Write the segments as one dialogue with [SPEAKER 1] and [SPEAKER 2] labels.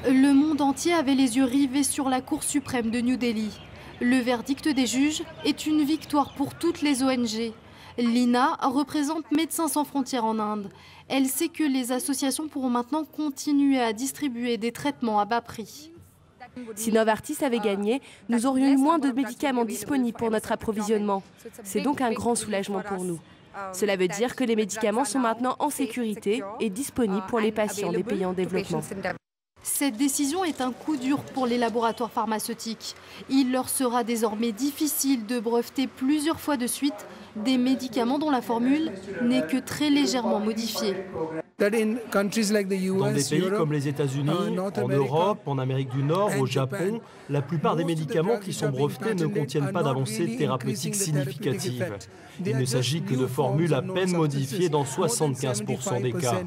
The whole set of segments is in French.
[SPEAKER 1] Le monde entier avait les yeux rivés sur la Cour suprême de New Delhi. Le verdict des juges est une victoire pour toutes les ONG. Lina représente Médecins sans frontières en Inde. Elle sait que les associations pourront maintenant continuer à distribuer des traitements à bas prix.
[SPEAKER 2] Si Novartis avait gagné, nous aurions eu moins de médicaments disponibles pour notre approvisionnement. C'est donc un grand soulagement pour nous. Cela veut dire que les médicaments sont maintenant en sécurité et disponibles pour les patients des pays en développement.
[SPEAKER 1] Cette décision est un coup dur pour les laboratoires pharmaceutiques. Il leur sera désormais difficile de breveter plusieurs fois de suite des médicaments dont la formule n'est que très légèrement modifiée.
[SPEAKER 3] Dans des pays comme les États-Unis, en Europe, en Amérique du Nord, au Japon, la plupart des médicaments qui sont brevetés ne contiennent pas d'avancées thérapeutiques significatives. Il ne s'agit que de formules à peine modifiées dans 75% des cas.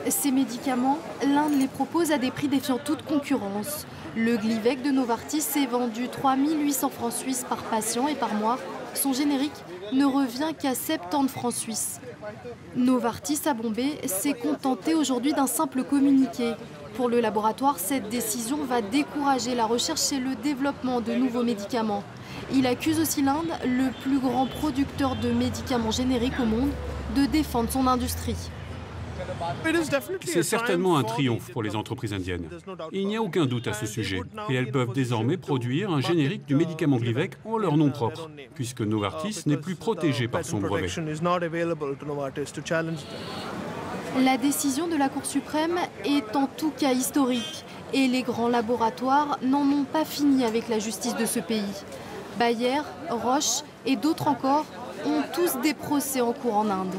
[SPEAKER 1] Ces médicaments, l'Inde les propose à des prix défiant toute concurrence. Le Glivec de Novartis est vendu 3 800 francs suisses par patient et par mois. Son générique ne revient qu'à 70 francs suisses. Novartis à Bombay s'est contenté aujourd'hui d'un simple communiqué. Pour le laboratoire, cette décision va décourager la recherche et le développement de nouveaux médicaments. Il accuse aussi l'Inde, le plus grand producteur de médicaments génériques au monde, de défendre son industrie.
[SPEAKER 4] C'est certainement un triomphe pour les entreprises indiennes. Il n'y a aucun doute à ce sujet. Et elles peuvent désormais produire un générique du médicament Glivec en leur nom propre, puisque Novartis n'est plus protégé par son brevet.
[SPEAKER 1] La décision de la Cour suprême est en tout cas historique. Et les grands laboratoires n'en ont pas fini avec la justice de ce pays. Bayer, Roche et d'autres encore ont tous des procès en cours en Inde.